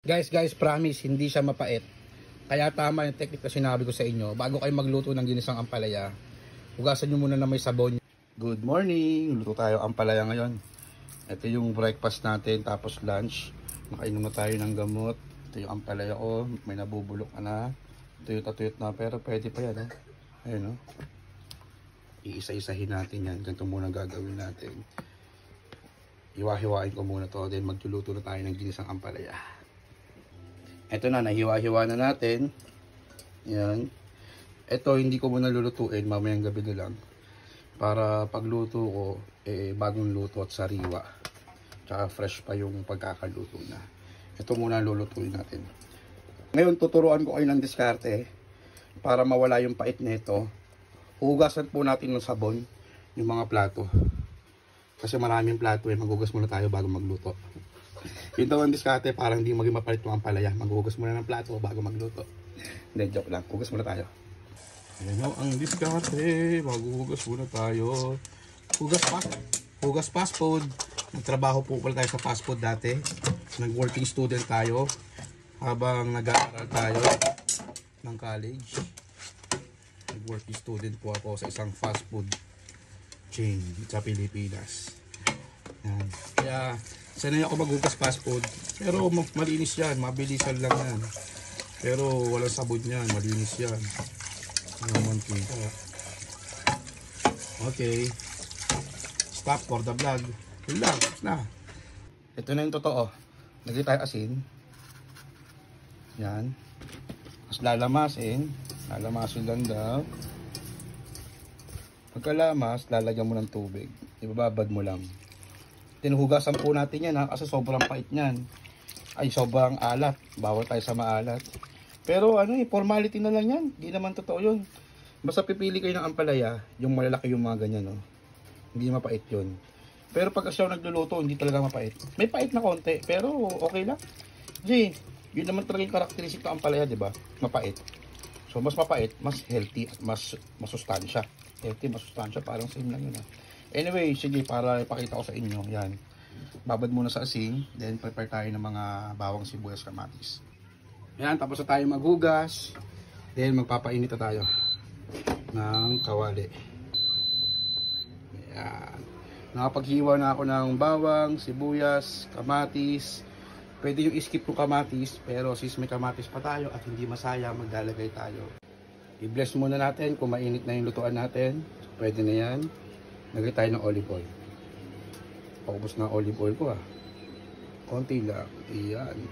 Guys, promise, hindi siya mapait. Kaya tama yung technique na sinabi ko sa inyo. Bago kayo magluto ng ginisang ampalaya, hugasan nyo muna na may sabon. Good morning! Luto tayo ampalaya ngayon. Ito yung breakfast natin, tapos lunch. Nakainom na tayo ng gamot. Ito yung ampalaya ko, may nabubulok na. Tuyot na, pero pwede pa yan. Ayun, no? Iisa-isahin natin yan. Ganito muna gagawin natin. Hiwa-hiwain ko muna to, then magluluto na tayo ng ginisang ampalaya. Ito na, nahiwa-hiwa na natin. Yan. Ito, hindi ko muna lulutuin, mamayang gabi na lang. Para pagluto ko, bagong luto at sariwa. Tsaka fresh pa yung pagkakaluto na. Ito muna lulutuin natin. Ngayon, tuturuan ko kayo ng diskarte para mawala yung pait nito. Hugasan po natin ng sabon yung mga plato. Kasi maraming plato maghugas muna tayo bago magluto. Yun daw ang diskarte para hindi maging mapalit yung ampalaya. Maghugas muna ng plato bago magluto. Hindi, joke lang. Hugas muna tayo. Ayan o, ang diskarte. Maghugas muna tayo. Hugas fast food. Nagtrabaho po pala tayo sa fast food dati. Nag-working student tayo. Habang nag-aaral tayo ng college. Nag-working student po ako sa isang fast food chain sa Pilipinas. Yan. Kaya sanay ako maghugas fast food. Pero malinis yan. Mabilisan lang yan. Pero walang sabon yan. Malinis yan. Okay. Stop for the vlog. Yun lang. Na. Ito na yung totoo. Lagay tayo asin. Yan. Tapos lalamasin. Lalamasin lang daw. Pagkalamas, lalagyan mo ng tubig. Ibababad mo lang. Tinuhugasan po natin yan, ha? Kasi sobrang pait niyan. Ay, sobrang alat. Bawal tayo sa maalat. Pero formality na lang yan. Hindi naman totoo yun. Basta pipili kayo ng ampalaya, yung malalaki yung mga ganyan, no? Hindi mapait yun. Pero pag siya nagluluto, hindi talaga mapait. May pait na konti, pero okay lang. Kasi, yun naman talaga yung karakteristik ng ampalaya, di ba? Mapait. So, mas mapait, mas healthy, at mas masustansya. Healthy, masustansya, parang same lang yun, ha? Anyway, sige, para ipakita ko sa inyo, yan. Babad muna sa asin, then prepare tayo ng mga bawang, sibuyas, kamatis. Yan, tapos na tayo maghugas. Then magpapainit na tayo ng kawali. Yan. Nakapaghiwa na ako ng bawang, sibuyas, kamatis. Pwede yung skip yung kamatis, pero since may kamatis pa tayo at hindi masaya, maglalagay tayo. I-bless muna natin kung mainit na yung lutuan natin. Pwede na yan. Lagay tayo ng olive oil. Paubos na olive oil ko, ha. Konti lang. Iyan.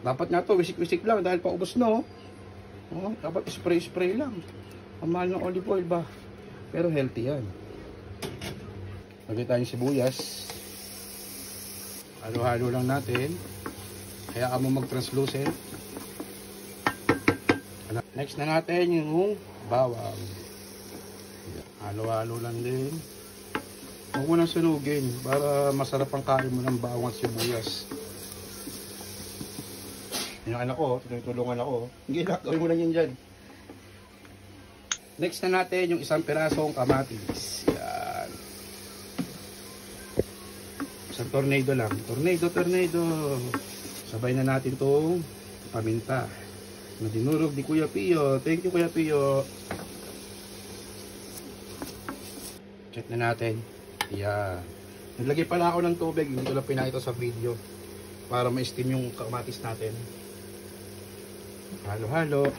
Dapat nga to, wisik-wisik lang dahil paubos na, oh. Dapat spray-spray lang. Ang mahal ng olive oil ba? Pero healthy yan. Lagay tayo ng sibuyas. Halo-halo lang natin. Hayaan mo mag-translucent. Next na natin yung bawang. Halo-halo lang din. Huwag mo nang sunugin para masarap ang kain mo ng bawang at sibuyas. Yung anak ko, tinutulungan ako. Hindi lang, gawin mo lang yun dyan. Next na natin yung isang pirasong kamatis. Yan. Isang tornado lang. Tornado. Sabay na natin itong paminta na dinurog ni Kuya Pio. Thank you, Kuya Pio. Check na natin. Yan. Naglagay pala ako ng tubig. Hindi ko lang pinakita sa video para ma-steam yung kamatis natin. Halo-halo.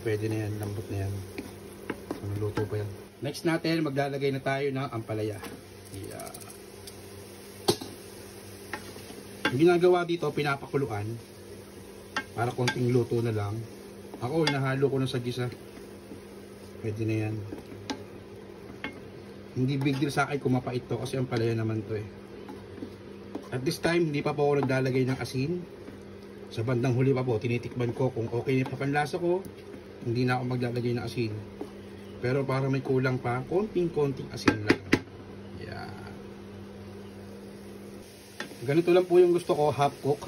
Pwede na yan. Lambot na yan. Luto pa yan. Next natin, maglalagay na tayo ng ampalaya. Yan. Yung ginagawa dito, pinapakuluan para konting luto na lang. Ako, inahalo ko na sa gisa. Pwede na yan. Hindi big deal sa akin kung mapait to kasi ampalaya naman to, eh. At this time, hindi pa po ako naglalagay ng asin. Sa bandang huli pa po, tinitikman ko kung okay na papanlasa ko. Hindi na ako maglalagay ng asin. Pero para may kulang pa, konting asin lang. Yeah. Ganito lang po yung gusto ko, half cook.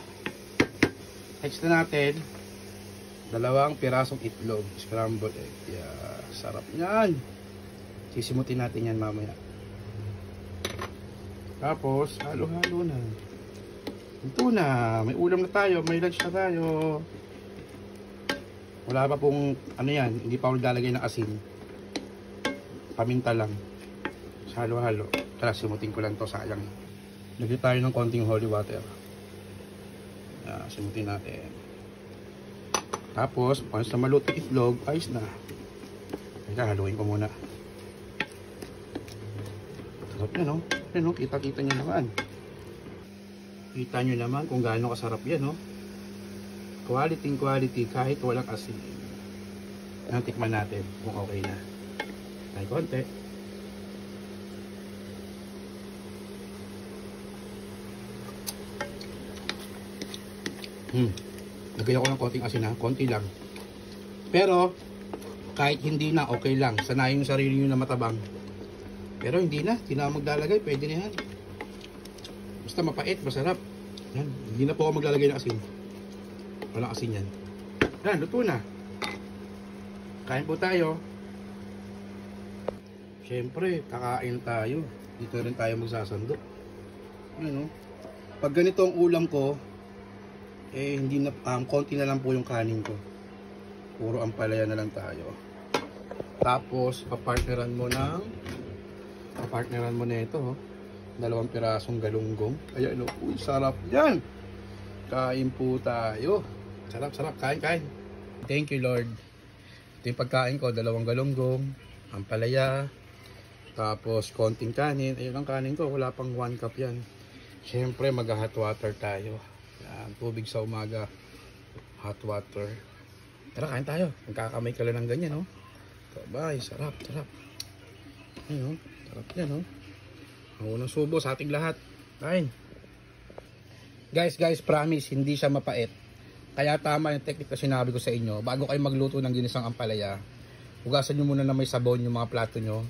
Next na natin, 2 pirasong itlog, scrambled egg. Yeah, sarap yan. Sisimutin natin yan mamaya. Tapos, halo-halo na. Ito na, may ulam na tayo, may lunch na tayo. Wala pa pong, ano yan, hindi pa ako naglalagay ng asin. Paminta lang. Halo-halo. Tara, simutin ko lang to, sayang. Lagyan tayo ng konting holy water. Simutin natin. Tapos, once na maluto itlog, ayos na. Teka, haluin ko muna. Sarap yan, no? Yan, no? Kita-kita nyo naman. Kita nyo naman kung gaano kasarap yan, no? Quality kahit walang asin. Tikman natin kung okay na. Ay, konti. Lagay ako ng konting asin, ha? Konti lang. Pero, kahit hindi na, okay lang. Sanayin yung sarili nyo na matabang. Pero hindi na maglalagay. Pwede na yan. Basta mapait, masarap. Yan. Hindi na po ako maglalagay ng asin. Walang asin yan. Yan, luto na. Kain po tayo. Siyempre, kakain tayo. Dito rin tayo magsasando. Yan, no? Pag ganito ang ulam ko, hindi na, konti na lang po yung kanin ko. Puro ampalaya na lang tayo. Tapos, papartneran mo na ito, oh. 2 pirasong galunggong. Ayan, oh. Uy, sarap yan. Kain po tayo. Sarap. Kain. Thank you, Lord. Ito yung pagkain ko. 2 galunggong, ampalaya, tapos konting kanin. Ayun ang kanin ko. Wala pang 1 cup yan. Siyempre, mag-hot water tayo. Yan, tubig sa umaga. Hot water. Tara, kain tayo. Magkakamay ka lang ng ganyan, no? Bye, sarap. Ayun, sarap yan, no? Ang unang subo sa ating lahat. Kain. Guys, promise, hindi siya mapait. Kaya tama yung technique na sinabi ko sa inyo. Bago kayo magluto ng ginisang ampalaya, hugasan nyo muna na may sabon yung mga plato nyo.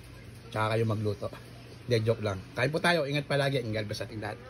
Tsaka kayo magluto. Hindi, joke lang. Kain po tayo. Ingat palagi. Ingat ba sa ating lahat.